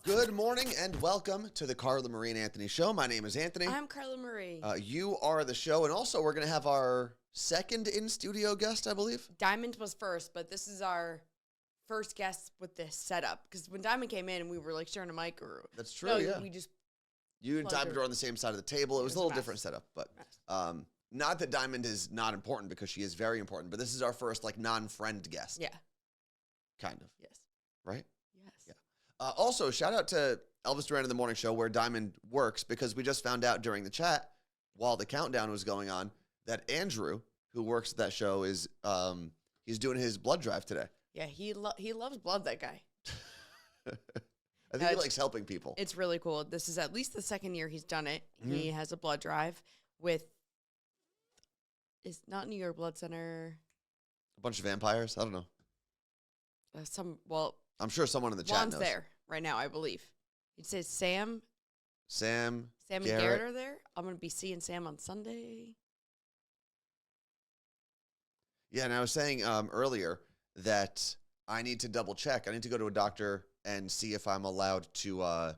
Good morning and welcome to the Carla, Marie, and Anthony Show. My name is Anthony. I'm Carla Marie. You are the show, and also we're going to have our second in-studio guest, I believe. Diamond was first, but this is our first guest with this setup. Because when Diamond came in, we were like sharing a mic. That's true, yeah. We just You and Diamond were on the same side of the table. It was a little different setup, but not that Diamond is not important, because she is very important, but this is our first like non-friend guest. Yeah. Kind of. Yes. Right? Yes. Yeah. Also, shout out to Elvis Duran in the Morning Show, where Diamond works, because we just found out during the chat, while the countdown was going on, that Andrew, who works at that show, is he's doing his blood drive today. Yeah, he loves blood, that guy. I think he likes helping people. It's really cool. This is at least the second year he's done it. Mm-hmm. He has a blood drive with, it's not New York Blood Center. A bunch of vampires? I don't know. I'm sure someone in the chat knows. There right now, I believe. It says Sam and Garrett are there. I'm going to be seeing Sam on Sunday. Yeah, and I was saying earlier that I need to double check. I need to go to a doctor and see if I'm allowed to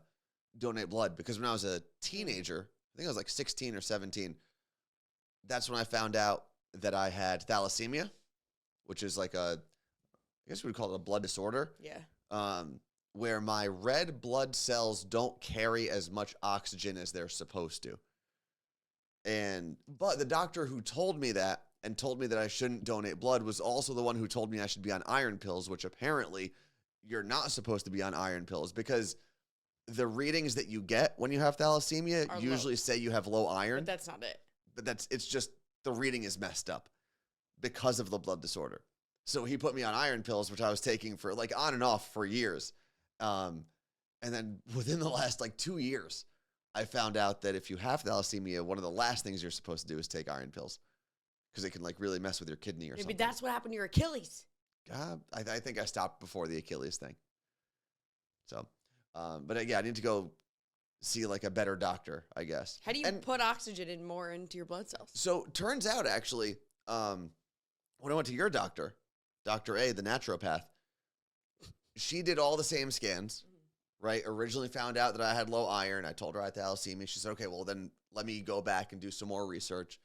donate blood, because when I was a teenager, I think I was like 16 or 17, that's when I found out that I had thalassemia, which is like I guess we would call it a blood disorder. Yeah. Where my red blood cells don't carry as much oxygen as they're supposed to. But the doctor who told me that and told me that I shouldn't donate blood was also the one who told me I should be on iron pills, which apparently you're not supposed to be on iron pills, because the readings that you get when you have thalassemia usually say you have low iron. But that's not it. But it's just the reading is messed up because of the blood disorder. So he put me on iron pills, which I was taking for like on and off for years. And then within the last like 2 years, I found out that if you have thalassemia, one of the last things you're supposed to do is take iron pills, because it can like really mess with your kidney or something. Maybe that's what happened to your Achilles. I think I stopped before the Achilles thing. So, but yeah, I need to go see like a better doctor, I guess. How do you put oxygen more into your blood cells? So turns out actually, when I went to your doctor, Dr. A, the naturopath, she did all the same scans, right? Originally found out that I had low iron. I told her I had thalassemia. She said, okay, well then let me go back and do some more research.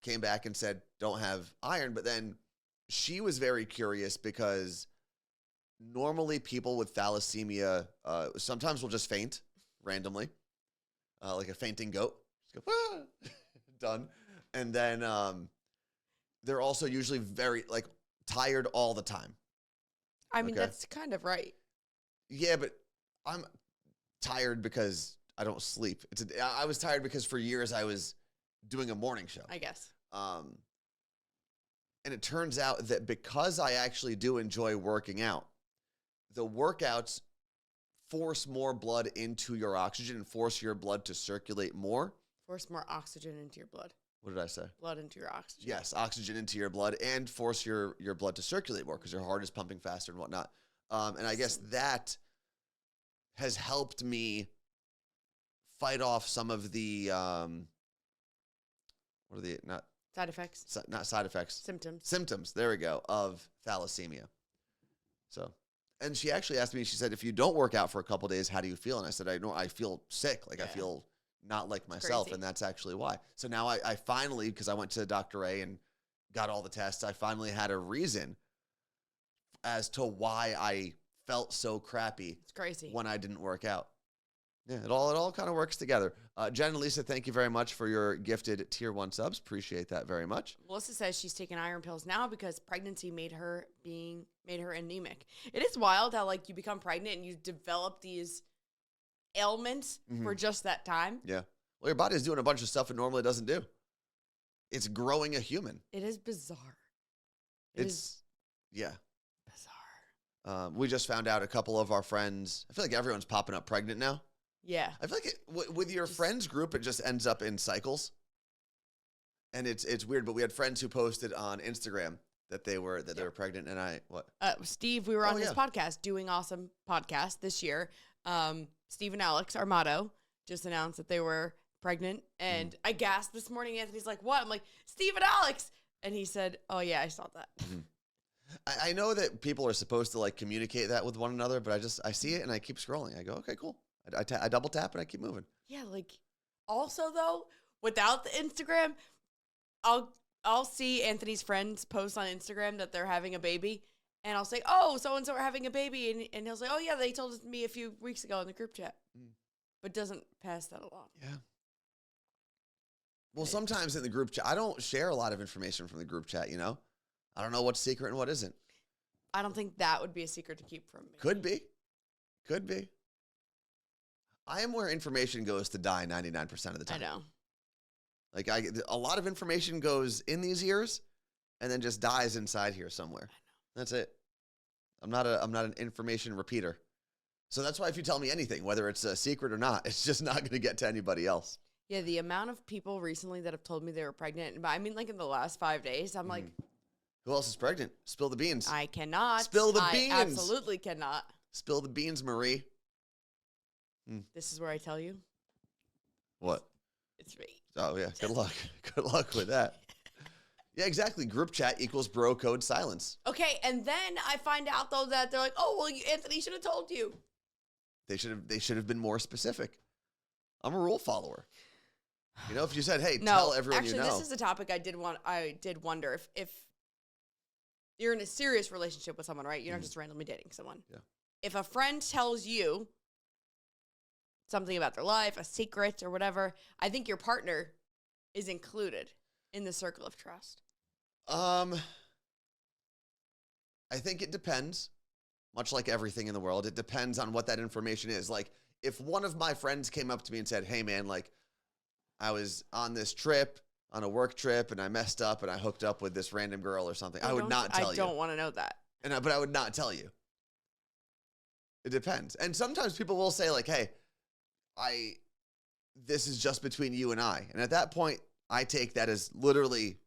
Came back and said, don't have iron. But then she was very curious, because normally people with thalassemia sometimes will just faint randomly, like a fainting goat. Just go, ah! Done. And then they're also usually very like tired all the time. I mean, that's kind of right. Yeah, but I'm tired because I don't sleep. I was tired because for years I was doing a morning show, I guess. And it turns out that because I actually do enjoy working out, the workouts force more blood into your oxygen and force your blood to circulate more. Force more oxygen into your blood. What did I say? Blood into your oxygen. Yes, oxygen into your blood, and force your blood to circulate more, because your heart is pumping faster and whatnot. And I guess that has helped me fight off some of the what are the not side effects? Not side effects. Symptoms. There we go, of thalassemia. So, and she actually asked me. She said, "If you don't work out for a couple of days, how do you feel?" And I said, I feel sick. Like I feel not like myself, crazy. And that's actually why. So now I finally, because I went to Dr. A and got all the tests, I finally had a reason as to why I felt so crappy. It's crazy when I didn't work out. Yeah, it all kind of works together. Jen and Lisa, thank you very much for your gifted tier 1 subs. Appreciate that very much. Melissa says she's taking iron pills now because pregnancy made her anemic. It is wild how like you become pregnant and you develop these ailments for just that time. Yeah. Well, your body is doing a bunch of stuff it normally doesn't do. It's growing a human. It is bizarre. Yeah. Bizarre. We just found out a couple of our friends. I feel like everyone's popping up pregnant now. Yeah. I feel like with your friends group, it just ends up in cycles. And it's weird, but we had friends who posted on Instagram that they were pregnant, and Steve, we were on his podcast, Doing Awesome podcast this year. Steve and Alex Armato just announced that they were pregnant, and I gasped this morning. Anthony's like, "What?" I'm like, "Steve and Alex," and he said, "Oh yeah, I saw that." I know that people are supposed to like communicate that with one another, but I see it and I keep scrolling. I go, okay, cool. I double tap and I keep moving. Yeah, like also though, without the Instagram, I'll see Anthony's friends post on Instagram that they're having a baby, and I'll say, "Oh, so and so are having a baby," and he'll say, "Oh yeah, they told me a few weeks ago in the group chat," but doesn't pass that along. Yeah. Well, sometimes in the group chat, I don't share a lot of information from the group chat. You know, I don't know what's secret and what isn't. I don't think that would be a secret to keep from me. Could be. I am where information goes to die 99% of the time. I know. Like a lot of information goes in these ears and then just dies inside here somewhere. I know. That's it. I'm not an information repeater. So that's why if you tell me anything, whether it's a secret or not, it's just not going to get to anybody else. Yeah, the amount of people recently that have told me they were pregnant, but I mean like in the last 5 days, I'm like, who else is pregnant? Spill the beans. I cannot. Spill the beans. I absolutely cannot. Spill the beans, Marie. This is where I tell you. What? It's me. Oh, yeah. Good luck. Good luck with that. Yeah, exactly. Group chat equals bro code silence. Okay, and then I find out, though, that they're like, oh, well, Anthony should have told you. They should have been more specific. I'm a rule follower. You know, if you said, hey, tell everyone actually, you know. This is a topic I did wonder if you're in a serious relationship with someone, right? You're not just randomly dating someone. Yeah. If a friend tells you something about their life, a secret or whatever, I think your partner is included in the circle of trust. I think it depends. Much like everything in the world, it depends on what that information is. Like, if one of my friends came up to me and said, hey, man, like, I was on this trip, on a work trip, and I messed up and I hooked up with this random girl or something, I would not tell you. I don't want to know that. But I would not tell you. It depends. And sometimes people will say, like, hey, this is just between you and I. And at that point, I take that as literally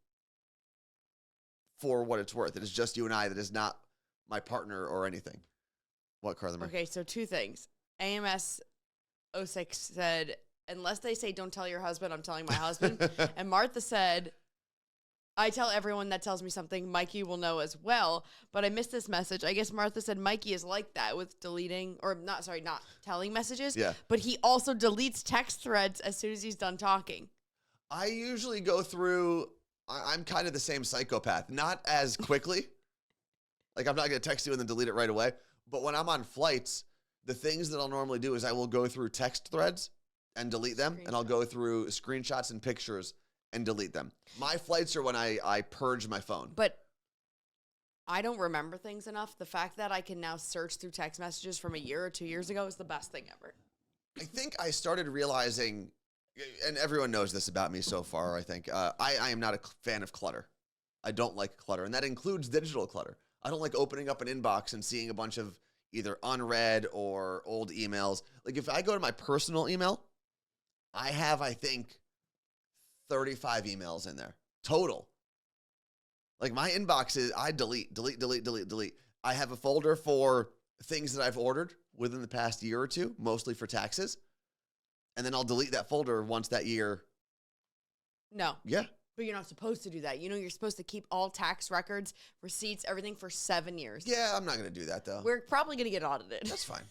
for what it's worth. It is just you and I. That is not my partner or anything. What, Carla? Okay, so two things. AMS 06 said, unless they say don't tell your husband, I'm telling my husband. And Martha said, I tell everyone that tells me something, Mikey will know as well. But I missed this message. I guess Martha said Mikey is like that with deleting, or not telling messages. Yeah. But he also deletes text threads as soon as he's done talking. I usually go through, I'm kind of the same psychopath. Not as quickly. Like, I'm not going to text you and then delete it right away. But when I'm on flights, the things that I'll normally do is I will go through text threads and delete them. And I'll go through screenshots and pictures and delete them. My flights are when I purge my phone. But I don't remember things enough. The fact that I can now search through text messages from a year or 2 years ago is the best thing ever. I think I started realizing, and everyone knows this about me so far, I think, I am not a fan of clutter. I don't like clutter, and that includes digital clutter. I don't like opening up an inbox and seeing a bunch of either unread or old emails. Like, if I go to my personal email, I have, I think, 35 emails in there total. Like, my inbox is, I delete. I have a folder for things that I've ordered within the past year or two, mostly for taxes. And then I'll delete that folder once that year. No. Yeah. But you're not supposed to do that. You know, you're supposed to keep all tax records, receipts, everything for 7 years. Yeah, I'm not going to do that, though. We're probably going to get audited. That's fine.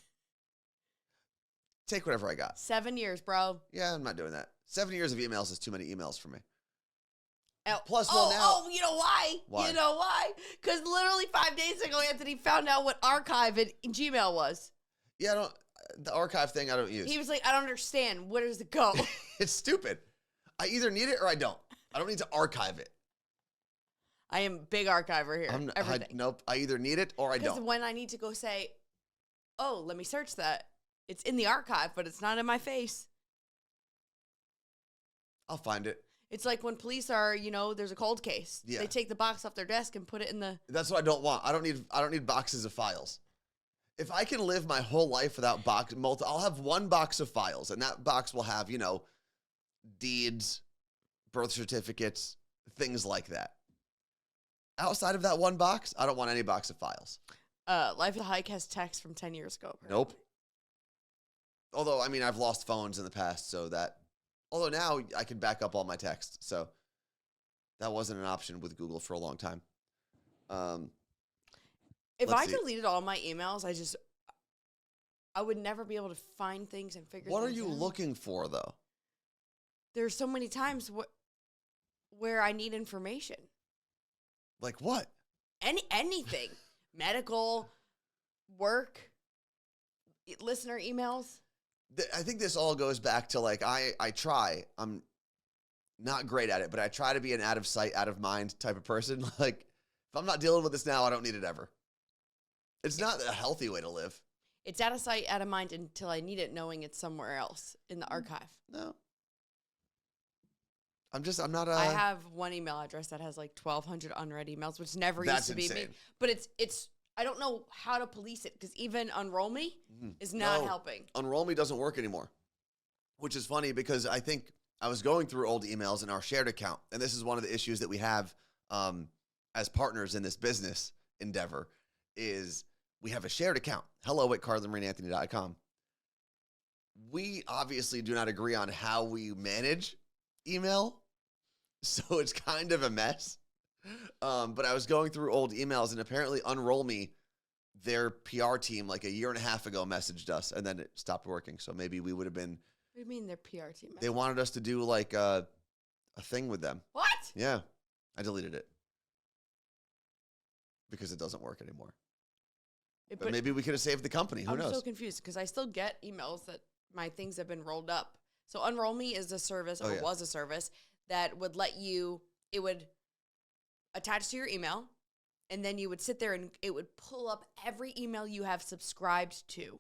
Take whatever I got. 7 years, bro. Yeah, I'm not doing that. 7 years of emails is too many emails for me. Plus, you know why? Why? You know why? Because literally 5 days ago, Anthony found out what archive in Gmail was. Yeah, the archive thing I don't use. He was like, I don't understand. Where does it go? It's stupid. I either need it or I don't. I don't need to archive it. I am big archiver here. Everything. Nope. I either need it or I don't. Because when I need to go say, oh, let me search that, it's in the archive, but it's not in my face. I'll find it. It's like when police are, there's a cold case. Yeah. They take the box off their desk and put it in the... That's what I don't want. I don't need boxes of files. If I can live my whole life without I'll have one box of files, and that box will have, deeds, birth certificates, things like that. Outside of that one box, I don't want any box of files. Life of the Hike has text from 10 years ago. Apparently. Nope. Although, I mean, I've lost phones in the past, so that... Although now I can back up all my texts, so that wasn't an option with Google for a long time. If Let's I see. deleted all my emails, I would never be able to find things and figure What are things you out. looking for, though? There's so many times where I need information. Like what? Anything. Medical, work, listener emails. I think this all goes back to like I try. I'm not great at it, but I try to be an out of sight, out of mind type of person. Like if I'm not dealing with this now, I don't need it ever. It's not a healthy way to live. It's out of sight, out of mind until I need it, knowing it's somewhere else in the archive. No. I'm not I have one email address that has like 1,200 unread emails, which never used to be me. But it's I don't know how to police it because even Unroll Me is not helping. Unroll Me doesn't work anymore, which is funny because I think I was going through old emails in our shared account, and this is one of the issues that we have as partners in this business endeavor is we have a shared account, hello@carlamarieanthony.com. We obviously do not agree on how we manage email, so it's kind of a mess. But I was going through old emails, and apparently Unroll Me, their PR team, like a year and a half ago, messaged us, and then it stopped working. So maybe we would have been. What do you mean their PR team? They wanted us to do like a thing with them. What? Yeah, I deleted it because it doesn't work anymore. But maybe we could have saved the company. Who knows? I'm so confused because I still get emails that my things have been rolled up. So Unroll Me is a service, or was a service, that would let you, it would attach to your email, and then you would sit there and it would pull up every email you have subscribed to.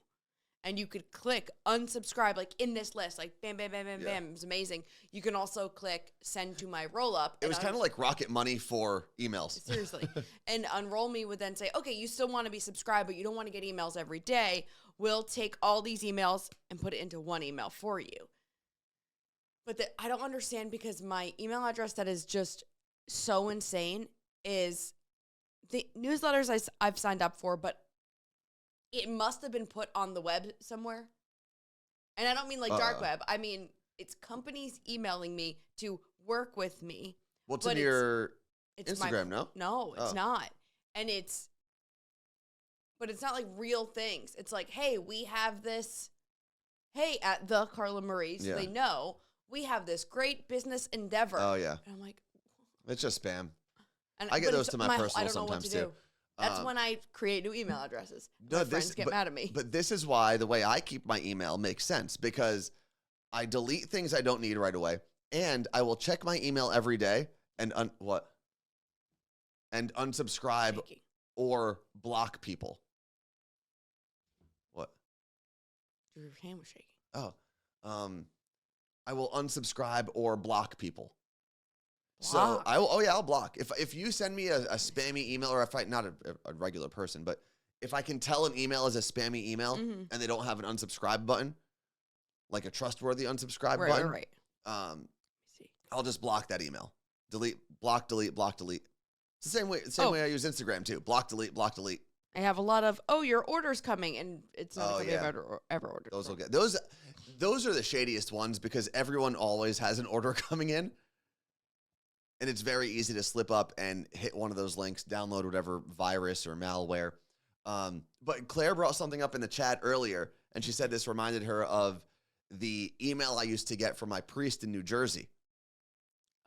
And you could click unsubscribe, like in this list, like bam, bam, bam, bam, bam. It was amazing. You can also click send to my roll up. It was kind of like Rocket Money for emails. Seriously. And Unroll Me would then say, okay, you still want to be subscribed, but you don't want to get emails every day. We'll take all these emails and put it into one email for you. But I don't understand because my email address that is just so insane is the newsletters I've signed up for, but it must have been put on the web somewhere. And I don't mean like dark web. I mean, it's companies emailing me to work with me. What's in your Instagram, no? No, it's not. And but it's not like real things. It's like, hey, we have this, hey, at the Carla Marie, so they know, we have this great business endeavor. Oh, yeah. And I'm like, it's just spam. And I get those to my personal I don't know sometimes what to too. Do. That's when I create new email addresses. No, my friends get mad at me. But this is why the way I keep my email makes sense, because I delete things I don't need right away, and I will check my email every day and and unsubscribe or block people. What? Your hand was shaking. Oh, I will unsubscribe or block people. Block. So I'll block. If you send me a spammy email, or if not a regular person, but if I can tell an email is a spammy email and they don't have an unsubscribe button, like a trustworthy unsubscribe button, Right. I'll just block that email. Delete, block, delete, block, delete. It's the same way I use Instagram too. Block, delete, block, delete. I have a lot of, your order's coming, and it's not something I've ever ordered. Those will get those are the shadiest ones because everyone always has an order coming in. And it's very easy to slip up and hit one of those links, download whatever virus or malware. But Claire brought something up in the chat earlier, and she said this reminded her of the email I used to get from my priest in New Jersey.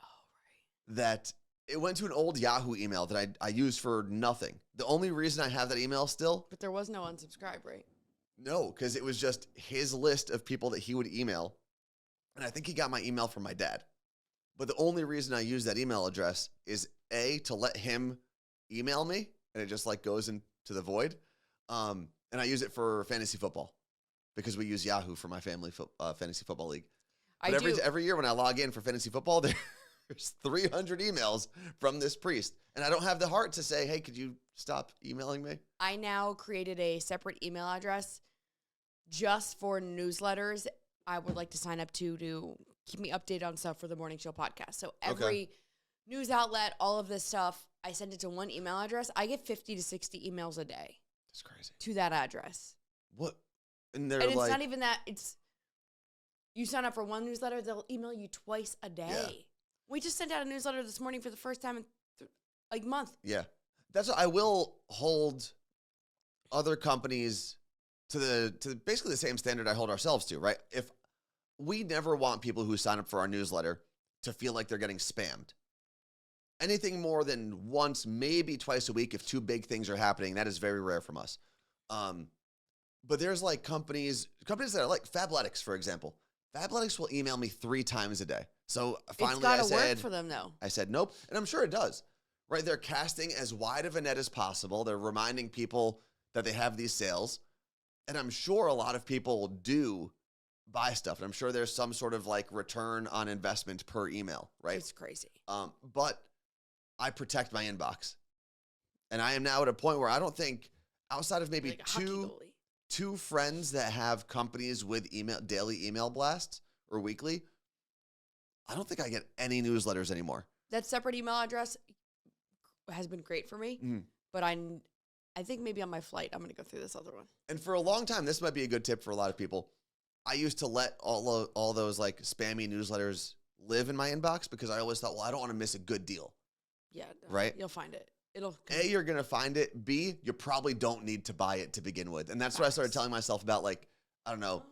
Oh, right. That it went to an old Yahoo email that I used for nothing. The only reason I have that email still. But there was no unsubscribe, right? No, because it was just his list of people that he would email. And I think he got my email from my dad. But the only reason I use that email address is to let him email me, and it just like goes into the void. And I use it for fantasy football because we use Yahoo for my family fantasy football league. But every year when I log in for fantasy football, there's 300 emails from this priest, and I don't have the heart to say, "Hey, could you stop emailing me?" I now created a separate email address just for newsletters I would like to sign up to keep me updated on stuff for the Morning Show podcast. So every news outlet, all of this stuff, I send it to one email address. I get 50 to 60 emails a day. That's crazy. To that address. What? And it's not even that. It's you sign up for one newsletter, they'll email you twice a day. Yeah. We just sent out a newsletter this morning for the first time in month. Yeah. That's what I will hold other companies to basically the same standard I hold ourselves to, right? If we never want people who sign up for our newsletter to feel like they're getting spammed. Anything more than once, maybe twice a week, if two big things are happening, that is very rare from us. But there's like companies that are like Fabletics, for example. Fabletics will email me 3 times a day. So finally, it's gotta work for them, though. I said nope, and I'm sure it does. Right? They're casting as wide of a net as possible. They're reminding people that they have these sales, and I'm sure a lot of people do buy stuff, and I'm sure there's some sort of like return on investment per email. Right? It's crazy. But I protect my inbox, and I am now at a point where I don't think outside of maybe Like a hockey goalie. two friends that have companies with daily email blasts or weekly, I don't think I get any newsletters anymore. That separate email address has been great for me, but I think maybe on my flight, I'm going to go through this other one. And for a long time, this might be a good tip for a lot of people. I used to let all those like spammy newsletters live in my inbox because I always thought, well, I don't want to miss a good deal. Yeah. Right? You'll find it. A, you're going to find it. B, you probably don't need to buy it to begin with. And that's what I started telling myself about, like, I don't know,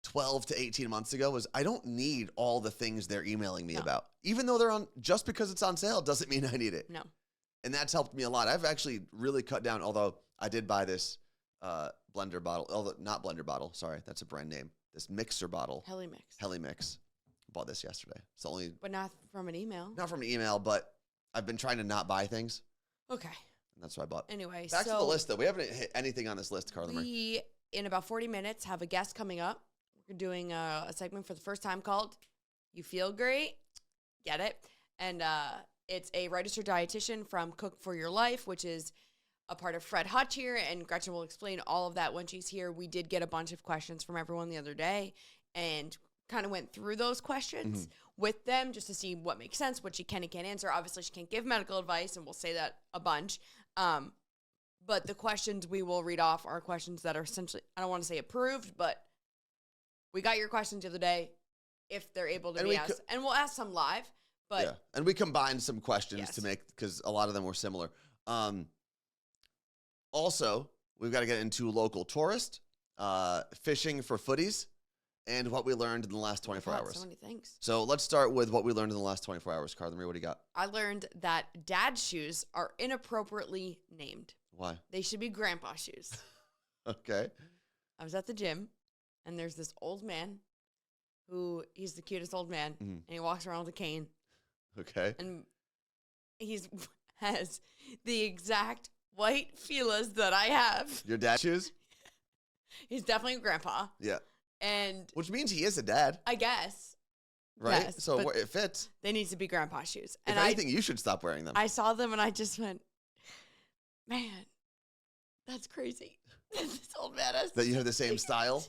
12 to 18 months ago was I don't need all the things they're emailing me about. Even though they're on, just because it's on sale doesn't mean I need it. No. And that's helped me a lot. I've actually really cut down, although I did buy this blender bottle, not blender bottle, sorry, that's a brand name. This mixer bottle. Helimix. Bought this yesterday. It's only. But not from an email. Not from an email, but I've been trying to not buy things. Okay. And that's what I bought. Anyway, back to the list, though. We haven't hit anything on this list, Carla. We, in about 40 minutes, have a guest coming up. We're doing a segment for the first time called You Feel Great. Get it? And it's a registered dietitian from Cook for Your Life, which is a part of Fred Hutch here, and Gretchen will explain all of that when she's here. We did get a bunch of questions from everyone the other day and kind of went through those questions with them just to see what makes sense, what she can and can't answer. Obviously, she can't give medical advice, and we'll say that a bunch. But the questions we will read off are questions that are essentially, I don't want to say approved, but we got your questions the other day if they're able to be asked. And we'll ask some live. But yeah, and we combined some questions to make, because a lot of them were similar. Also, we've got to get into local tourist, fishing for footies, and what we learned in the last 24 hours. So many things. So let's start with what we learned in the last 24 hours. Carla Marie, what do you got? I learned that dad shoes are inappropriately named. Why? They should be grandpa shoes. Okay. I was at the gym, and there's this old man he's the cutest old man, and he walks around with a cane. Okay. And has the exact white Fila's that I have. Your dad shoes? He's definitely a grandpa. Yeah. And which means he is a dad. I guess. Right? Yes, so it fits. They need to be grandpa shoes. If anything, you should stop wearing them. I saw them and I just went, man, that's crazy. This old man has that you have the same style?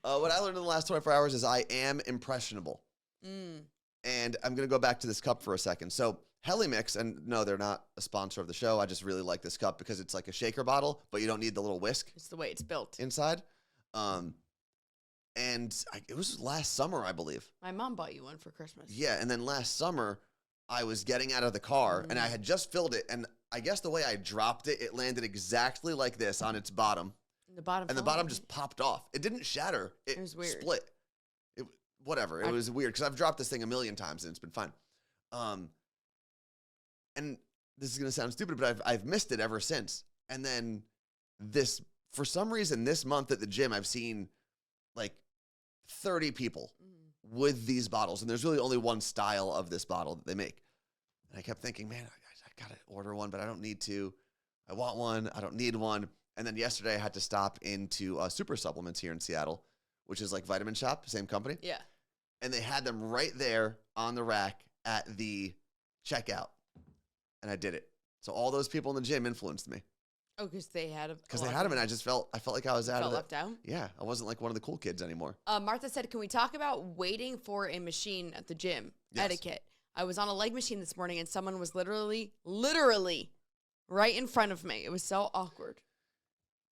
What I learned in the last 24 hours is I am impressionable. And I'm going to go back to this cup for a second. So Helimix, and no, they're not a sponsor of the show. I just really like this cup because it's like a shaker bottle, but you don't need the little whisk. It's the way it's built. Inside. It was last summer, I believe. My mom bought you one for Christmas. Yeah, and then last summer, I was getting out of the car, and I had just filled it, and I guess the way I dropped it, it landed exactly like this on its bottom. The bottom just popped off. It didn't shatter. It was weird. Split. Whatever. It was weird because I've dropped this thing a million times and it's been fine. And this is going to sound stupid, but I've missed it ever since. And then for some reason, this month at the gym, I've seen like 30 people with these bottles. And there's really only one style of this bottle that they make. And I kept thinking, man, I got to order one, but I don't need to. I want one. I don't need one. And then yesterday I had to stop into Super Supplements here in Seattle, which is like Vitamin Shop, same company. Yeah. And they had them right there on the rack at the checkout. And I did it. So all those people in the gym influenced me. Oh, because they had them. Because they had them, and I felt like I was out of it. Left out? Yeah, I wasn't like one of the cool kids anymore. Martha said, can we talk about waiting for a machine at the gym? Yes. Etiquette. I was on a leg machine this morning, and someone was literally right in front of me. It was so awkward.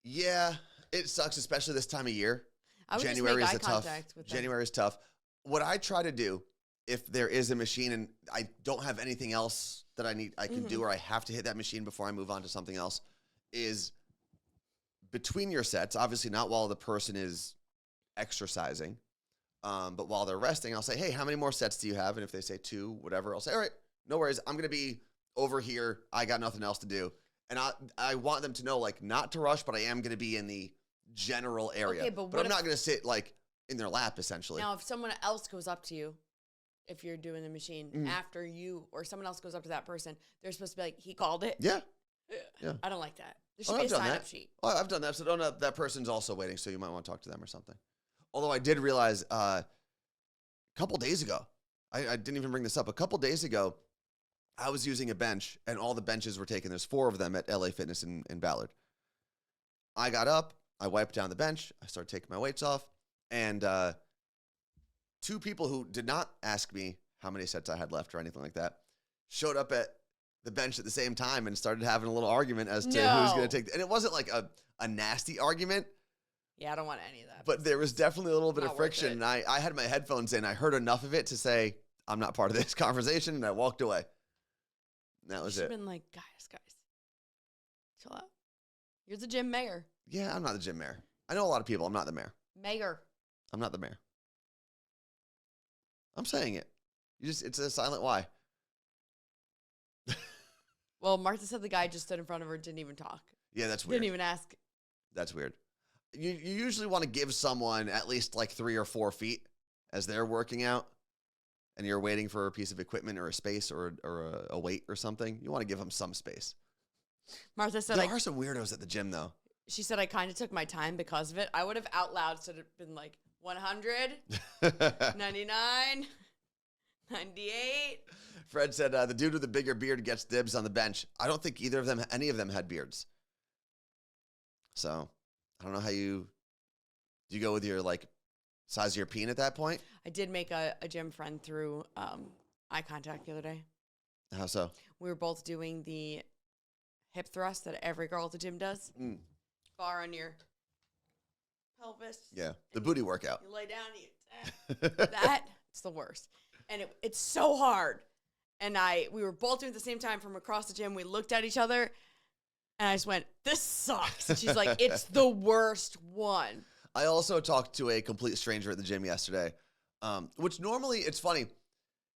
Yeah, it sucks, especially this time of year. I would January just is make eye contact with them. January is tough. What I try to do, if there is a machine and I don't have anything else that I can do, or I have to hit that machine before I move on to something else, is between your sets, obviously not while the person is exercising, but while they're resting, I'll say, hey, how many more sets do you have? And if they say 2, whatever, I'll say, all right, no worries. I'm going to be over here. I got nothing else to do. And I want them to know, like, not to rush, but I am going to be in the general area. Okay, but I'm not going to sit, like, in their lap, essentially. Now, if someone else goes up to you, if you're doing the machine after you or someone else goes up to that person, they're supposed to be like, he called it. Yeah. I don't like that. There should be a sign-up sheet. Oh, I've done that. So don't know, that person's also waiting, so you might want to talk to them or something. Although I did realize a couple days ago, I didn't even bring this up. A couple days ago, I was using a bench, and all the benches were taken. There's 4 of them at LA Fitness in Ballard. I got up, I wiped down the bench, I started taking my weights off, and 2 people who did not ask me how many sets I had left or anything like that showed up at the bench at the same time and started having a little argument as to who's going to take. And it wasn't like a nasty argument. Yeah, I don't want any of that. But there was definitely a little bit Not of friction. And I had my headphones in. I heard enough of it to say, I'm not part of this conversation. And I walked away. And that was it. Been like, guys, chill out. You're the gym mayor. Yeah, I'm not the gym mayor. I know a lot of people. I'm not the mayor. Mayor. I'm not the mayor. I'm saying it. It's a silent why. Well, Martha said the guy just stood in front of her, didn't even talk. Yeah, that's weird. Didn't even ask. That's weird. You usually want to give someone at least like 3 or 4 feet as they're working out, and you're waiting for a piece of equipment or a space or a weight or something. You want to give them some space. Martha said, there are some weirdos at the gym, though. She said, I kind of took my time because of it. I would have out loud said it been like 100, 99, 98. Fred said, the dude with the bigger beard gets dibs on the bench. I don't think any of them had beards. So I don't know how do you go with your like size of your peen at that point? I did make a gym friend through eye contact the other day. How so? We were both doing the hip thrust that every girl at the gym does. Bar on your pelvis. Yeah, the booty workout. You lay down, it's the worst. And it's so hard. And we were both doing it at the same time from across the gym. We looked at each other, and I just went, this sucks. And she's like, it's the worst one. I also talked to a complete stranger at the gym yesterday, which normally, it's funny.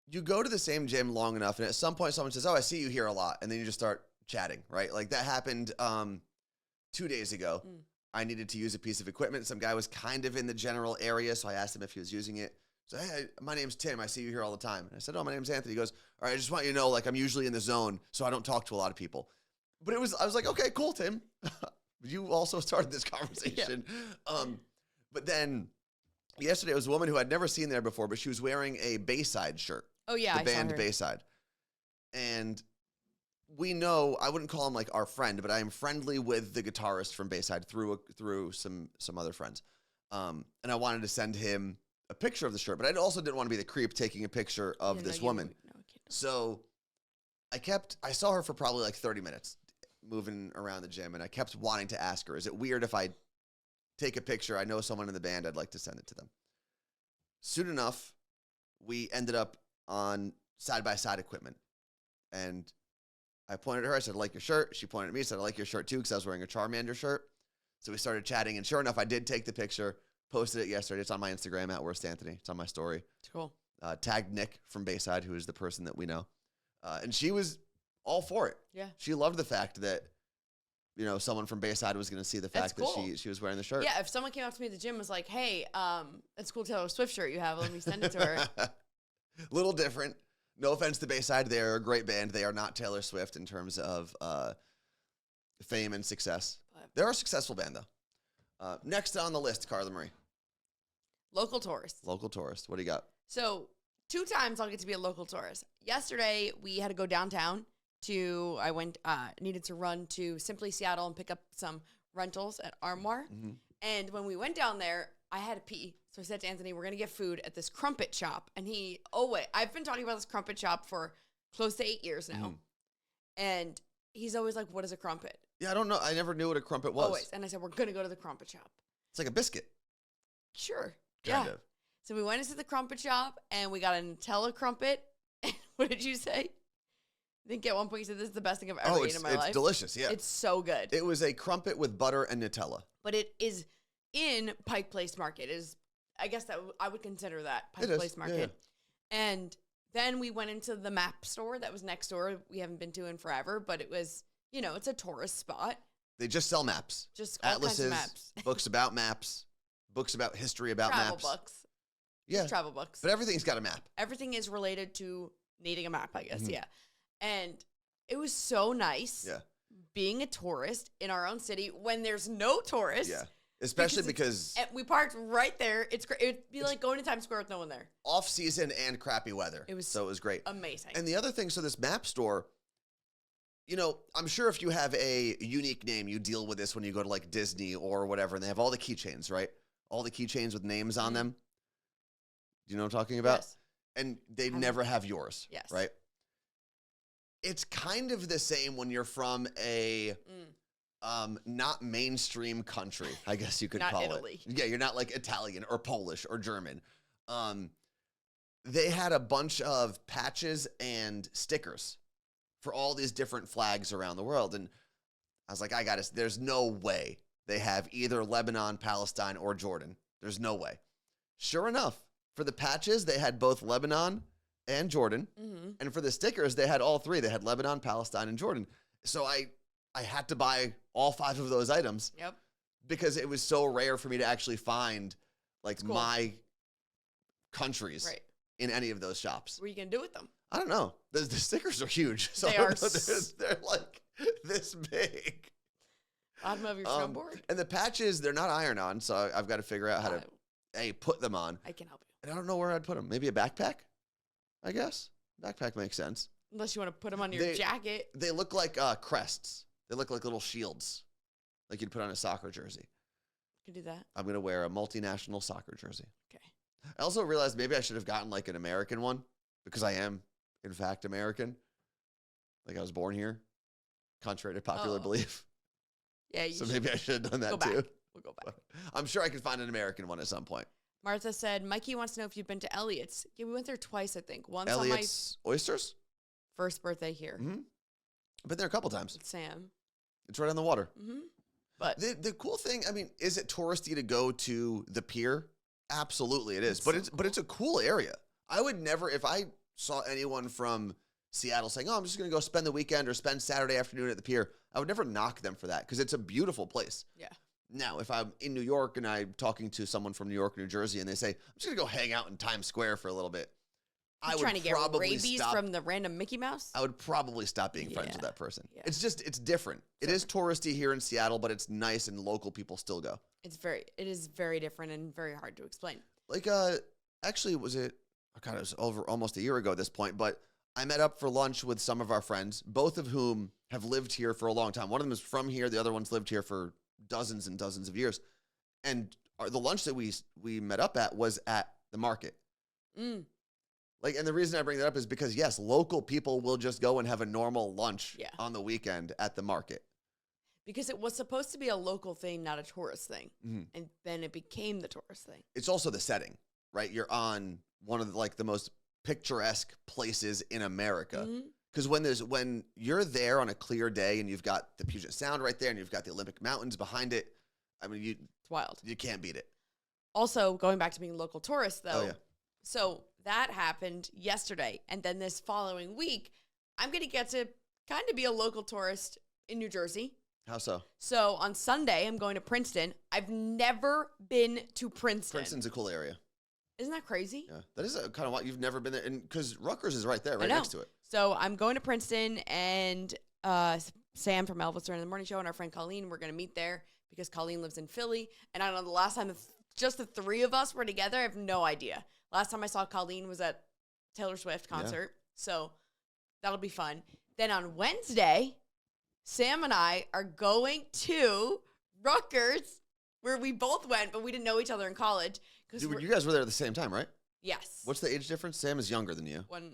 You go to the same gym long enough, and at some point someone says, oh, I see you here a lot. And then you just start chatting, right? Like that happened 2 days ago. I needed to use a piece of equipment. Some guy was kind of in the general area, so I asked him if he was using it. So, hey, my name's Tim. I see you here all the time. And I said, oh, my name's Anthony. He goes, all right, I just want you to know, like, I'm usually in the zone, so I don't talk to a lot of people. But I was like, okay, cool, Tim. You also started this conversation. Yeah. But then yesterday, it was a woman who I'd never seen there before, but she was wearing a Bayside shirt. Oh, yeah, the band Bayside. And we know, I wouldn't call him like our friend, but I am friendly with the guitarist from Bayside through some other friends. And I wanted to send him a picture of the shirt, but I also didn't want to be the creep taking a picture of this woman. So I saw her for probably like 30 minutes moving around the gym, and I kept wanting to ask her, is it weird if I take a picture? I know someone in the band, I'd like to send it to them. Soon enough, we ended up on side-by-side equipment, and I pointed at her, I said, I like your shirt. She pointed at me, said, I like your shirt too, because I was wearing a Charmander shirt. So we started chatting, and sure enough, I did take the picture. Posted it yesterday. It's on my Instagram at Worst Anthony. It's on my story. It's cool. Tagged Nick from Bayside, who is the person that we know. And she was all for it. Yeah. She loved the fact that, someone from Bayside was going to see the fact that she was wearing the shirt. Yeah, if someone came up to me at the gym and was like, hey, that's a cool Taylor Swift shirt you have. Let me send it to her. Little different. No offense to Bayside. They are a great band. They are not Taylor Swift in terms of fame and success. They're a successful band, though. Next on the list, Carla Marie. Local tourist. Local tourist. What do you got? So 2 times I'll get to be a local tourist. Yesterday, we had to go downtown needed to run to Simply Seattle and pick up some rentals at Armoire. Mm-hmm. And when we went down there, I had to pee. So I said to Anthony, we're going to get food at this crumpet shop. And I've been talking about this crumpet shop for close to 8 years now. Mm-hmm. And he's always like, what is a crumpet? Yeah, I don't know. I never knew what a crumpet was. Always. And I said, we're going to go to the crumpet shop. It's like a biscuit. Sure. Kind of. So we went into the crumpet shop, and we got a Nutella crumpet. What did you say? I think at one point you said this is the best thing I've ever eaten in my life. It's delicious. Yeah, It's so good. it was a crumpet with butter and Nutella. But it is in Pike Place Market. I guess that I would consider that Pike It is, Place yeah, Market. And then we went into the map store that was next door. We haven't been to in forever, but it was, it's a tourist spot. They just sell maps, Just all kinds of atlases, maps. books about maps, books about history about Travel maps. books. Yeah, Just travel books. but everything's got a map. Everything is related to needing a map, I guess. Yeah. And it was so nice Yeah, being a tourist in our own city when there's no tourists. yeah. Especially because And we parked right there. It's great. It'd be like going to Times Square with no one there. off season and crappy weather. It was great. Amazing. And the other thing, so this map store, I'm sure if you have a unique name, you deal with this when you go to like Disney or whatever, and they have all the keychains, right? All the keychains with names on them. Do you know what I'm talking about? Yes. And they never have yours. Yes. Right? It's kind of the same when you're from a not mainstream country, I guess you could Not call Italy. it. Yeah, you're not like Italian or Polish or German. They had a bunch of patches and stickers for all these different flags around the world. And I was like, there's no way they have either Lebanon, Palestine, or Jordan. There's no way. Sure enough, for the patches, they had both Lebanon and Jordan. Mm-hmm. And for the stickers, they had all three. They had Lebanon, Palestine, and Jordan. So I had to buy all 5 of those items. Yep. Because it was so rare for me to actually find like Cool. my countries Right. in any of those shops. What are you going to do with them? I don't know. The stickers are huge. So They I don't are know, they're like this big. Bottom of your snowboard? And the patches, they're not iron-on, so I've got to figure out how to put them on. I can help you. And I don't know where I'd put them. Maybe a backpack, I guess. Backpack makes sense. Unless you want to put them on your jacket. They look like crests. They look like little shields, like you'd put on a soccer jersey. You can do that. I'm going to wear a multinational soccer jersey. Okay. I also realized maybe I should have gotten like an American one because I am, in fact, American. Like I was born here, contrary to popular belief. Yeah, you So should maybe I should have done that go too. back. We'll go back. I'm sure I could find an American one at some point. Martha said, Mikey wants to know if you've been to Elliot's. Yeah, we went there twice, I think. Once Elliot's Oysters? on my first birthday here Mm-hmm. I've been there a couple times. with Sam. It's right on the water. Mm-hmm. But The cool thing, I mean, is it touristy to go to the pier? Absolutely it is. It's But it's a cool area. I would never, if I saw anyone from Seattle saying, I'm just going to go spend the weekend or spend Saturday afternoon at the pier, I would never knock them for that because it's a beautiful place. yeah. Now, if I'm in New York and I'm talking to someone from New York or New Jersey and they say, I'm just going to go hang out in Times Square for a little bit, I would Trying to get probably rabies stop. from the random Mickey Mouse? I would probably stop being friends with Yeah. that person. Yeah. It's different. It is touristy here in Seattle, but it's nice and local people still go. It is very different and very hard to explain. Like, actually, it was over almost a year ago at this point, but I met up for lunch with some of our friends, both of whom have lived here for a long time. One of them is from here. The other one's lived here for dozens and dozens of years. And the lunch that we met up at was at the market. Mm. Like, and the reason I bring that up is because, yes, local people will just go and have a normal lunch Yeah. on the weekend at the market. Because it was supposed to be a local thing, not a tourist thing. Mhm. And then it became the tourist thing. It's also the setting, right? You're on one of the most picturesque places in America. Mhm. Because when you're there on a clear day and you've got the Puget Sound right there and you've got the Olympic Mountains behind it, I mean, It's wild. you can't beat it. Also, going back to being local tourists, though. Oh, yeah. So that happened yesterday. And then this following week, I'm going to get to kind of be a local tourist in New Jersey. How so? So on Sunday, I'm going to Princeton. I've never been to Princeton. Princeton's a cool area. Isn't that crazy? Yeah, that is kind of what you've never been there, and because Rutgers is right there, I right know. next to it. So I'm going to Princeton, and Sam from Elvis Duran in the Morning Show and our friend Colleen, we're going to meet there because Colleen lives in Philly. And I don't know, the last time just the three of us were together, I have no idea. Last time I saw Colleen was at Taylor Swift concert. So that'll be fun. Then on Wednesday, Sam and I are going to Rutgers, where we both went, but we didn't know each other in college. You guys were there at the same time, right? Yes. What's the age difference? Sam is younger than you. One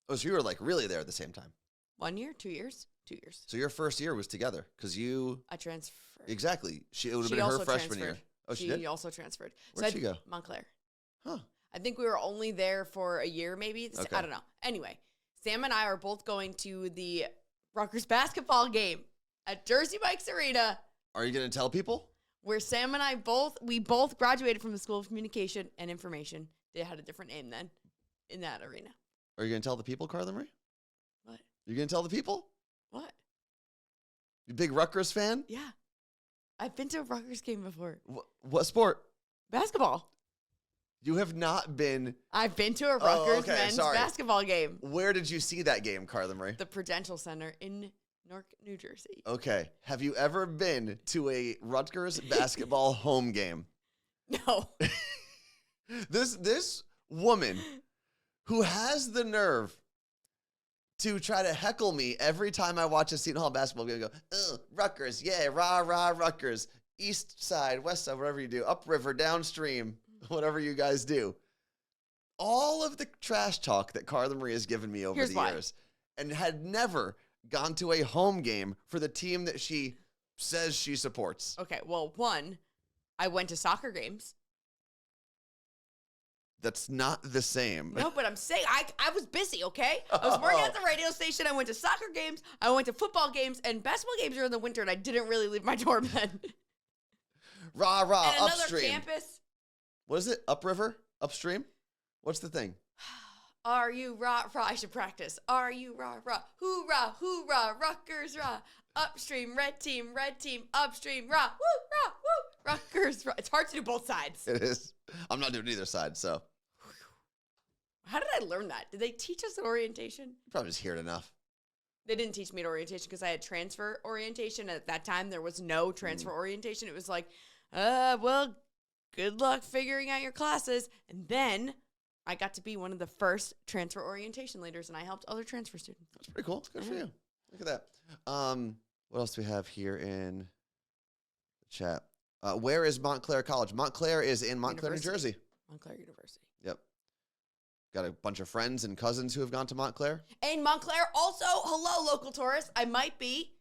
Oh, so you were like really there at the same time. 1 year, 2 years, 2 years. So your first year was together because you I transferred. exactly. It would have She been her also freshman transferred. year. Oh, she She did. also transferred. Where'd she go? Montclair. Huh. I think we were only there for a year, maybe. Okay. I don't know. Anyway, Sam and I are both going to the Rutgers basketball game at Jersey Mike's Arena. Are you going to tell people? Where Sam and I both graduated from the School of Communication and Information. They had a different name then in that arena. Are you going to tell the people, Carla Marie? What? You're going to tell the people? What? You big Rutgers fan? Yeah. I've been to a Rutgers game before. What sport? Basketball. You have not been. I've been to a Rutgers men's basketball game. Where did you see that game, Carla Marie? The Prudential Center in Newark, New Jersey. Okay. Have you ever been to a Rutgers basketball home game? No. This woman who has the nerve to try to heckle me every time I watch a Seton Hall basketball game and go, Rutgers, yeah, rah, rah, Rutgers, east side, west side, whatever you do, upriver, downstream, whatever you guys do. All of the trash talk that Carla Marie has given me over the years and had never gone to a home game for the team that she says she supports. Okay, well, one, I went to soccer games. That's not the same. No, but I'm saying I was busy, okay? I was working at the radio station. I went to soccer games. I went to football games. And basketball games are in the winter, and I didn't really leave my dorm then. Rah, rah, and upstream. Another campus. What is it? Upriver? Upstream? What's the thing? Are you rah, rah? I should practice. Are you rah, rah? Hoorah, hoorah, Rutgers, rah. Upstream, red team, upstream, rah, woo, rah, woo, Rutgers, rah. It's hard to do both sides. It is. I'm not doing either side, so. How did I learn that? Did they teach us at orientation? You probably just hear it enough. They didn't teach me at orientation because I had transfer orientation. At that time, there was no transfer orientation. It was like, well, good luck figuring out your classes. And then I got to be one of the first transfer orientation leaders, and I helped other transfer students. That's pretty cool. Good for you. Look at that. What else do we have here in the chat? Where is Montclair College? Montclair is in Montclair, New Jersey. Montclair University. Yep. Got a bunch of friends and cousins who have gone to Montclair. And Montclair also, hello, local tourists. I might be.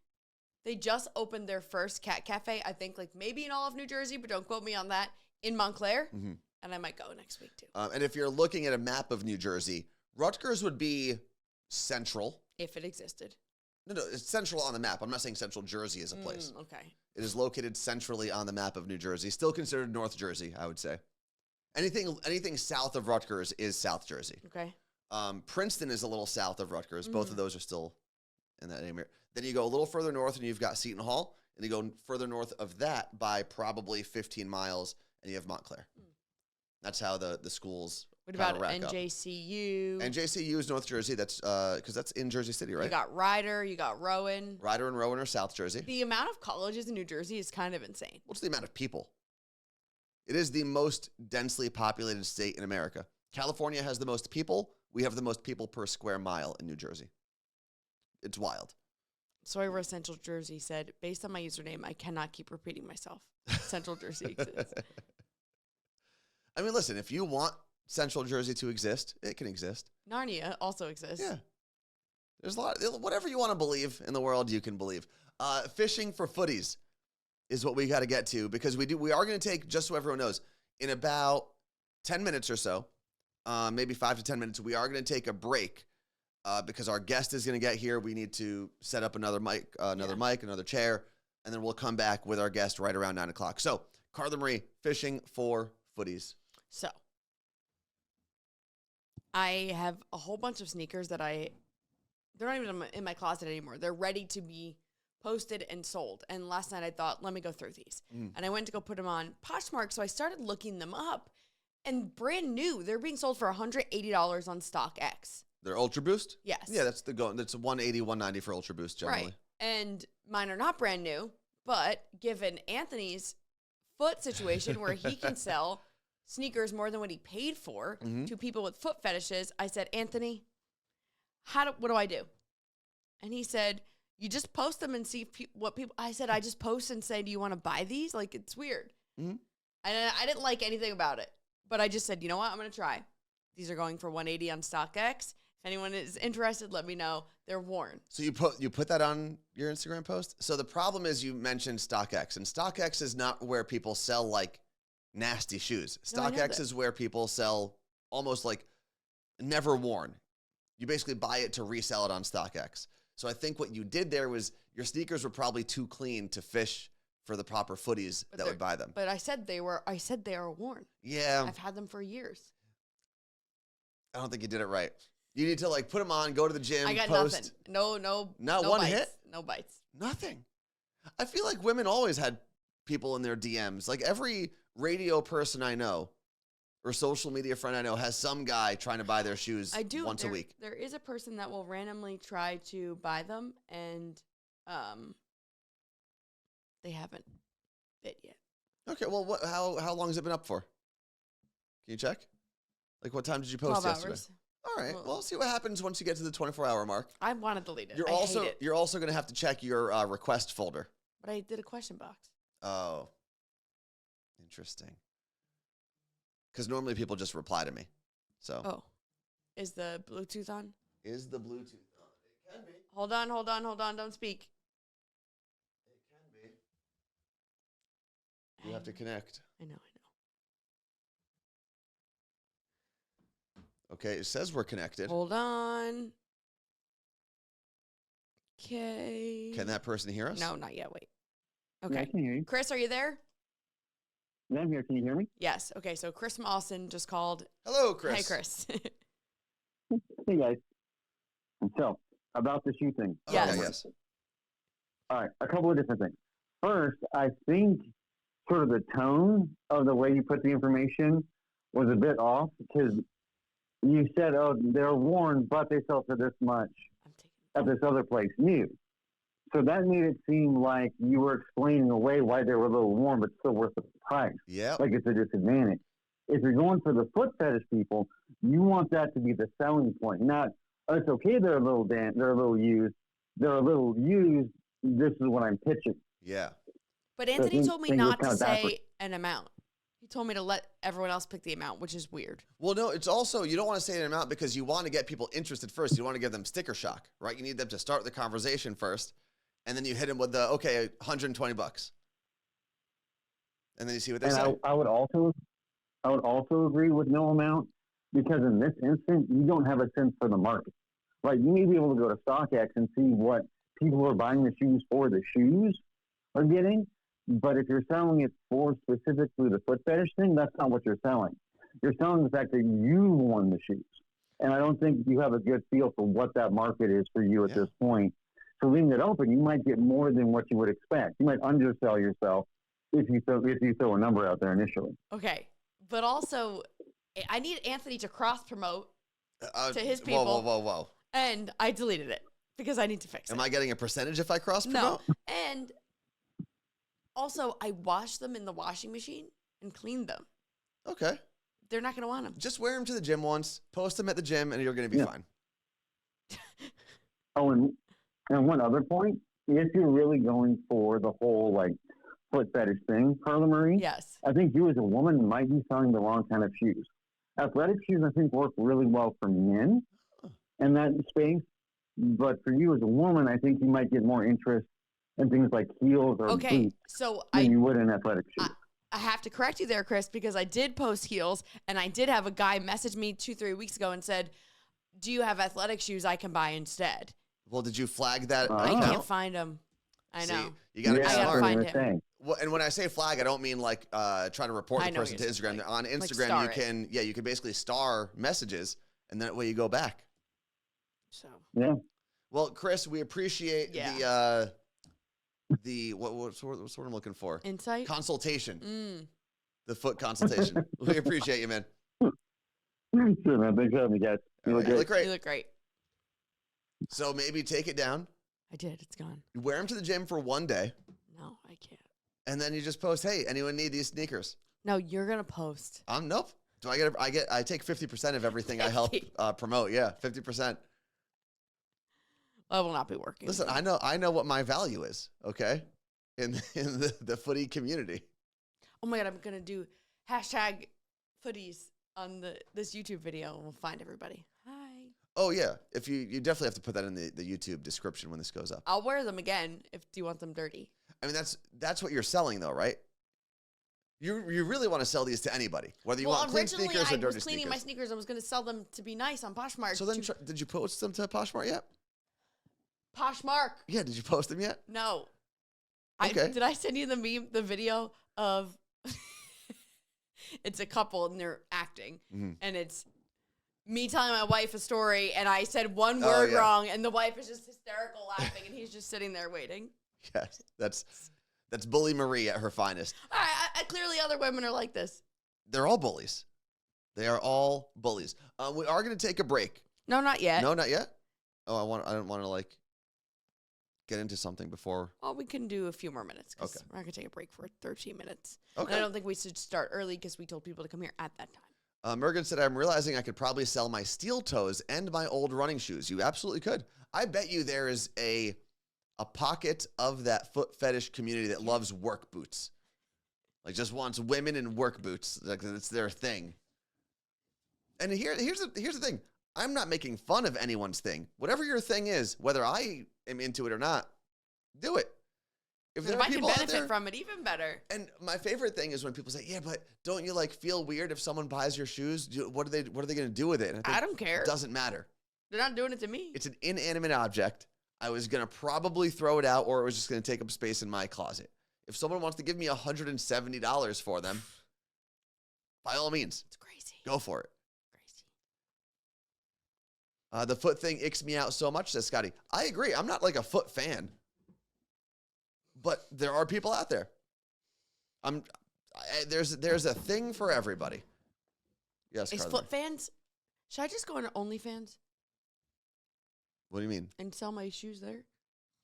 They just opened their first cat cafe, I think, like maybe in all of New Jersey, but don't quote me on that, in Montclair. Mm-hmm. And I might go next week, too. And if you're looking at a map of New Jersey, Rutgers would be central. If it existed. No, it's central on the map. I'm not saying Central Jersey is a place. Okay. It is located centrally on the map of New Jersey. Still considered North Jersey, I would say. Anything south of Rutgers is South Jersey. Okay. Princeton is a little south of Rutgers. Both of those are still in that area. Then you go a little further north, and you've got Seton Hall. And you go further north of that by probably 15 miles, and you have Montclair. That's how the schools. What about NJCU? NJCU is North Jersey. That's because that's in Jersey City, right? You got Ryder. You got Rowan. Ryder and Rowan are South Jersey. The amount of colleges in New Jersey is kind of insane. What's the amount of people? It is the most densely populated state in America. California has the most people. We have the most people per square mile in New Jersey. It's wild. Soyra Central Jersey said, based on my username, I cannot keep repeating myself. Central Jersey exists. I mean, listen, if you want Central Jersey to exist, it can exist. Narnia also exists. Yeah. There's a lot. Whatever you want to believe in the world, you can believe. Fishing for footies is what we got to get to because we are going to take, just so everyone knows, in about 10 minutes or so, maybe 5 to 10 minutes, we are going to take a break because our guest is going to get here. We need to set up another mic, another chair, and then we'll come back with our guest right around 9 o'clock. So, Carla Marie, fishing for footies. So, I have a whole bunch of sneakers that they're not even in my closet anymore. They're ready to be posted and sold. And last night I thought, let me go through these. And I went to go put them on Poshmark, so I started looking them up. And brand new, they're being sold for $180 on StockX. They're Ultra Boost? Yes. Yeah, that's the go. That's $180, $190 for Ultra Boost generally. Right. And mine are not brand new, but given Anthony's foot situation where he can sell sneakers more than what he paid for to people with foot fetishes, I said, Anthony, what do I do? And he said, you just post them and see what people. I said, I just post and say, do you want to buy these? Like, it's weird. And I didn't like anything about it, but I just said, you know what? I'm going to try. These are going for $180 on StockX. If anyone is interested, let me know. They're worn. So you put that on your Instagram post? So the problem is you mentioned StockX, and StockX is not where people sell like nasty shoes. StockX is where people sell almost like never worn. You basically buy it to resell it on StockX. So I think what you did there was your sneakers were probably too clean to fish for the proper footies that would buy them. But I said they are worn. Yeah. I've had them for years. I don't think you did it right. You need to like put them on, go to the gym, I got post. nothing. No one bites. hit? No bites. Nothing. I feel like women always had people in their DMs. Like every radio person I know or social media friend I know has some guy trying to buy their shoes once a week. There is a person that will randomly try to buy them, and they haven't fit yet. Okay, well, how long has it been up for? Can you check? Like, what time did you post 12 yesterday? hours. All right. Well, we'll see what happens once you get to the 24-hour mark. I want to delete it. You're also going to have to check your request folder. But I did a question box. Oh, interesting. Because normally people just reply to me. So. Oh, is the Bluetooth on? Is the Bluetooth on? It can be. Hold on. Don't speak. It can be. You have to connect. I know. Okay, it says we're connected. Hold on. Okay. Can that person hear us? No, not yet. Wait. Yeah, Okay. I can hear you. Chris, are you there? Yeah, I'm here. Can you hear me? Yes. Okay, so Chris Mawson just called. Hello, Chris. Hey, Chris. Hey, guys. And so, about the shoe thing. Oh, Yes. yes. All right, a couple of different things. First, I think sort of the tone of the way you put the information was a bit off because you said, oh, they're worn, but they sell for this much I'm taking. at this other place new. So that made it seem like you were explaining away why they were a little worn, but still worth the price. Yeah. Like it's a disadvantage. If you're going for the foot fetish people, you want that to be the selling point. Not, oh, it's okay, they're a little used. They're a little used. This is what I'm pitching. Yeah. But Anthony told me not to say backwards. an amount. He told me to let everyone else pick the amount, which is weird. Well, no, it's also, you don't want to say an amount because you want to get people interested first. You want to give them sticker shock, right? You need them to start the conversation first, and then you hit them with the, okay, $120. And then you see what they say. I would also agree with no amount because in this instance, you don't have a sense for the market. Right? You may be able to go to StockX and see what people who are buying the shoes for the shoes are getting. But if you're selling it for specifically the foot fetish thing, that's not what you're selling. You're selling the fact that you won the shoes. And I don't think you have a good feel for what that market is for you at this point. So leaving it open, you might get more than what you would expect. You might undersell yourself if you throw a number out there initially. Okay. But also, I need Anthony to cross-promote to his people. Whoa. And I deleted it because I need to fix it. Am I getting a percentage if I cross-promote? No. And also, I washed them in the washing machine and cleaned them. Okay. They're not going to want them. Just wear them to the gym once, post them at the gym, and you're going to be fine. Oh, and one other point, if you're really going for the whole, like, foot fetish thing, Carla Marie, Yes. I think you as a woman might be selling the wrong kind of shoes. Athletic shoes, I think, work really well for men in that space. But for you as a woman, I think you might get more interest in things like heels or boots so than you would in athletic shoes. I have to correct you there, Chris, because I did post heels, and I did have a guy message me 2-3 weeks ago and said, do you have athletic shoes I can buy instead? Well, did you flag that I account? can't find them. I know. See, you got to be I gotta smart. find that's what him. I'm saying. Well, and when I say flag, I don't mean like try to report I the know person what to you're Instagram. saying. On Like Instagram, star you it. can can basically star messages, and then that way you go back. So Yeah. Well, Chris, we appreciate the what's the word I'm looking for? insight. Consultation. The foot consultation. We appreciate you, man. Sure, man. Thanks for having me, guys. You look You good. look great. You look great. So maybe take it down. I did. It's gone. You wear them to the gym for one day, No, I can't. and then you just post, "Hey, anyone need these sneakers?" No, you're gonna post. Nope. Do I take 50% of everything I help promote. Yeah, 50%. I will not be working. Listen, I know what my value is, okay? In the footy community. Oh my god, I'm gonna do hashtag footies on this YouTube video, and we'll find everybody. Hi. Oh yeah. If you definitely have to put that in the YouTube description when this goes up. I'll wear them again if do you want them dirty. I mean that's what you're selling though, right? You really want to sell these to anybody, whether you want clean originally sneakers or I dirty was cleaning my sneakers. I was going to sell them to be nice on Poshmark. So then, did you post them to Poshmark yet? Poshmark. Yeah, did you post them yet? No. Okay. Did I send you the video of? It's a couple and they're acting, and it's me telling my wife a story, and I said one word wrong, and the wife is just hysterical laughing, and he's just sitting there waiting. Yes, that's Bully Marie at her finest. I clearly other women are like this. They're all bullies. They are all bullies. We are going to take a break. No, not yet. No, not yet. Oh, I don't want to like get into something before. Well, we can do a few more minutes because Okay. we're not going to take a break for 13 minutes. Okay. And I don't think we should start early because we told people to come here at that time. Mergen said, I'm realizing I could probably sell my steel toes and my old running shoes. You absolutely could. I bet you there is a pocket of that foot fetish community that loves work boots. Like just wants women in work boots. Like it's their thing. And here's the thing. I'm not making fun of anyone's thing. Whatever your thing is, whether I am into it or not, do it. If I can benefit from it, even better. And my favorite thing is when people say, "Yeah, but don't you like feel weird if someone buys your shoes? What are they going to do with it?" And I don't care. It doesn't matter. They're not doing it to me. It's an inanimate object. I was going to probably throw it out, or it was just going to take up space in my closet. If someone wants to give me $170 for them, by all means, It's crazy. go for it. Crazy. The foot thing icks me out so much, says Scotty. I agree. I'm not like a foot fan, but there are people out there. There's a thing for everybody. Yes, Is Carla. foot fans? Should I just go on OnlyFans What do you mean? and sell my shoes there?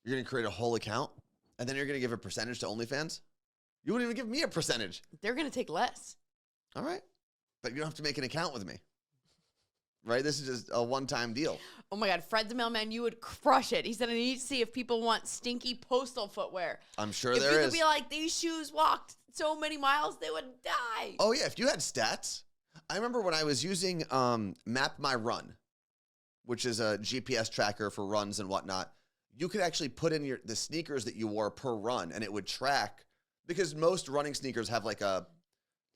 You're going to create a whole account, and then you're going to give a percentage to OnlyFans? You wouldn't even give me a percentage. They're going to take less. All right. But you don't have to make an account with me. Right? This is just a one-time deal. Oh my God, Fred the mailman, you would crush it. He said, I need to see if people want stinky postal footwear. I'm sure if there you is. could be like, these shoes walked so many miles, they would die. Oh, yeah. If you had stats. I remember when I was using Map My Run, which is a GPS tracker for runs and whatnot. You could actually put in the sneakers that you wore per run, and it would track. Because most running sneakers have like a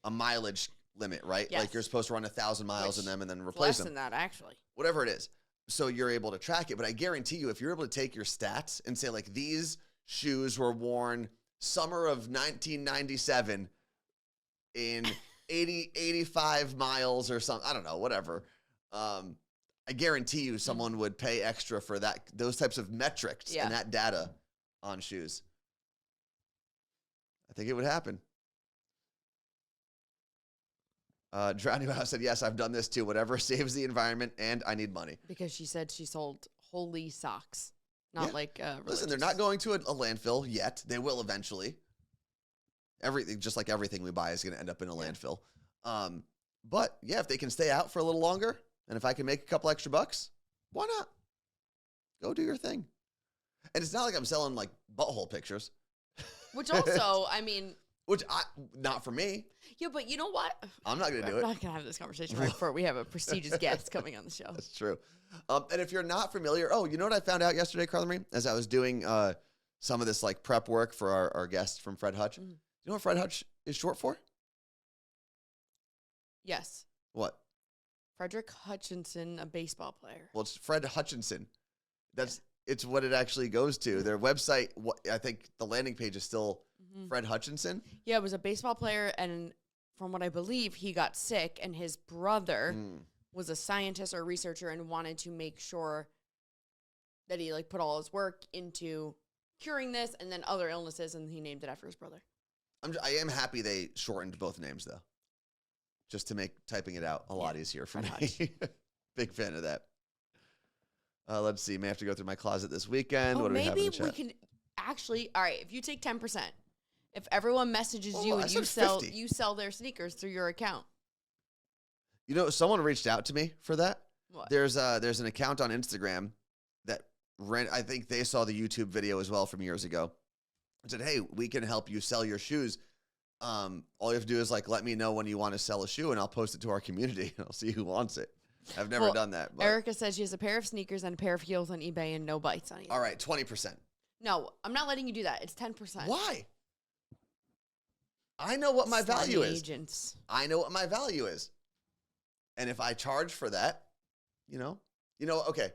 mileage limit, right? Yes. Like you're supposed to run 1,000 miles in them and then It's replace less them. than that, actually. Whatever it is. So you're able to track it. But I guarantee you, if you're able to take your stats and say, like, these shoes were worn summer of 1997 in 85 miles or something, I don't know, whatever. I guarantee you someone would pay extra for those types of metrics and that data on shoes. I think it would happen. Drowning House said, yes, I've done this too. Whatever saves the environment, and I need money. Because she said she sold holy socks, not like Listen, they're not going to a landfill yet. They will eventually. Everything, just like everything we buy, is going to end up in a landfill. But yeah, if they can stay out for a little longer, and if I can make a couple extra bucks, why not? Go do your thing. And it's not like I'm selling like butthole pictures. Which also, I mean. Not for me. Yeah, but you know what? I'm not going to do I'm it. not going to have this conversation right before we have a prestigious guest coming on the show. That's true. And if you're not familiar, you know what I found out yesterday, Carla Marie? As I was doing some of this like prep work for our guest from Fred Hutch. Mm-hmm. You know what Fred Hutch is short for? Yes. What? Frederick Hutchinson, a baseball player. Well, it's Fred Hutchinson. It's what it actually goes to. Their website, I think the landing page is still Fred Hutchinson. Yeah, it was a baseball player, and from what I believe, he got sick, and his brother was a scientist or researcher and wanted to make sure that he like put all his work into curing this and then other illnesses, and he named it after his brother. I am happy they shortened both names, though, just to make typing it out a lot easier for me. Big fan of that. Let's see. May have to go through my closet this weekend. What do we have in the chat? Maybe we can actually. All right, if you take 10%, if everyone messages you I and said you sell their sneakers through your account. You know, someone reached out to me for that. What? There's an account on Instagram that I think they saw the YouTube video as well from years ago. I said, hey, we can help you sell your shoes. All you have to do is like let me know when you want to sell a shoe, and I'll post it to our community, and I'll see who wants it. I've never done that. But. Erica says she has a pair of sneakers and a pair of heels on eBay and no bites on eBay. All right, 20%. No, I'm not letting you do that. It's 10%. Why? I know what my value is. Agents. I know what my value is. And if I charge for that, okay,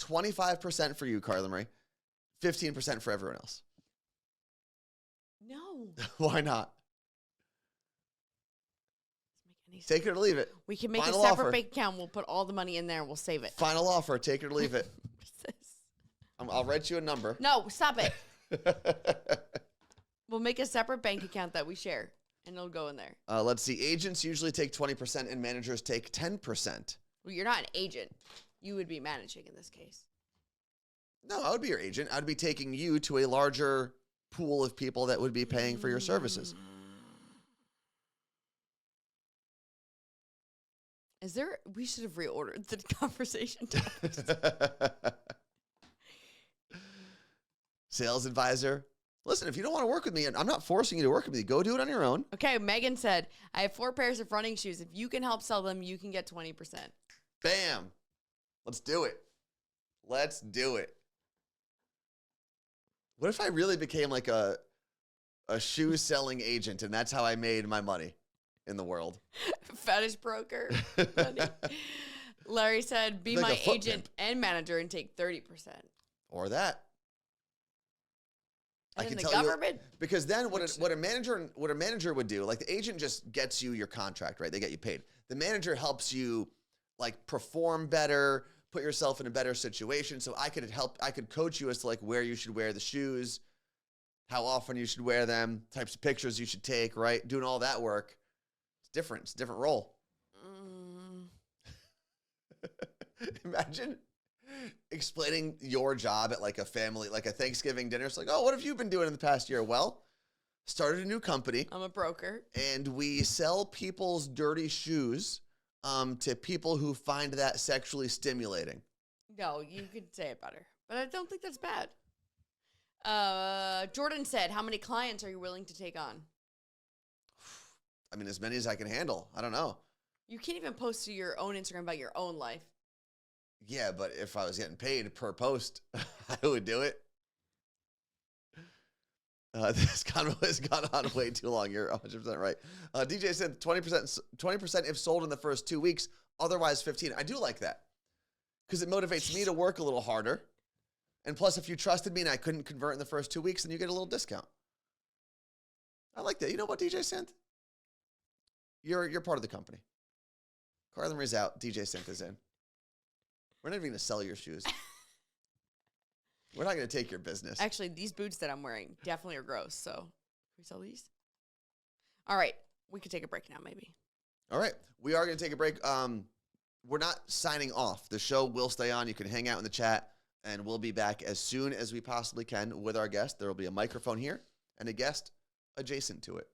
25% for you, Carla Marie, 15% for everyone else. No. Why not? Doesn't make any sense. Take it or leave it. We can make Final a separate offer. bank account. We'll put all the money in there and we'll save it. Final offer. Take it or leave it. What is this? I'll write you a number. No, stop it. We'll make a separate bank account that we share, and it'll go in there. Let's see. Agents usually take 20% and managers take 10%. Well, you're not an agent. You would be managing in this case. No, I would be your agent. I'd be taking you to a larger pool of people that would be paying for your services. We should have reordered the conversation. Sales advisor. Listen, if you don't want to work with me, and I'm not forcing you to work with me, go do it on your own. Okay, Megan said, I have 4 pairs of running shoes. If you can help sell them, you can get 20%. Bam. Let's do it. Let's do it. What if I really became like a shoe selling agent and that's how I made my money in the world? Fetish broker. Larry said, be Like my a foot agent pimp. and manager and take 30%. Or that. And I then can the tell government. because then what a manager would do, like the agent just gets you your contract, right? They get you paid. The manager helps you like perform better, put yourself in a better situation. So I could coach you as to like where you should wear the shoes, how often you should wear them, types of pictures you should take, right? Doing all that work. It's different. It's a different role. Imagine explaining your job at like a family, like a Thanksgiving dinner. It's like, oh, what have you been doing in the past year? Well, started a new company. I'm a broker. And we sell people's dirty shoes to people who find that sexually stimulating. No, you could say it better. But I don't think that's bad. Jordan said, how many clients are you willing to take on? I mean, as many as I can handle. I don't know. You can't even post to your own Instagram about your own life. Yeah, but if I was getting paid per post, I would do it. This convo has gone on way too long. You're 100% right. DJ said 20% if sold in the first 2 weeks, otherwise 15. I do like that because it motivates me to work a little harder. And plus, if you trusted me and I couldn't convert in the first 2 weeks, then you get a little discount. I like that. You know what, DJ Synth? You're part of the company. Carla Marie's out. DJ Synth is in. We're not even going to sell your shoes. We're not going to take your business. Actually, these boots that I'm wearing definitely are gross. So, can we sell these? All right. We could take a break now, maybe. All right. We are going to take a break. We're not signing off. The show will stay on. You can hang out in the chat, and we'll be back as soon as we possibly can with our guest. There will be a microphone here and a guest adjacent to it.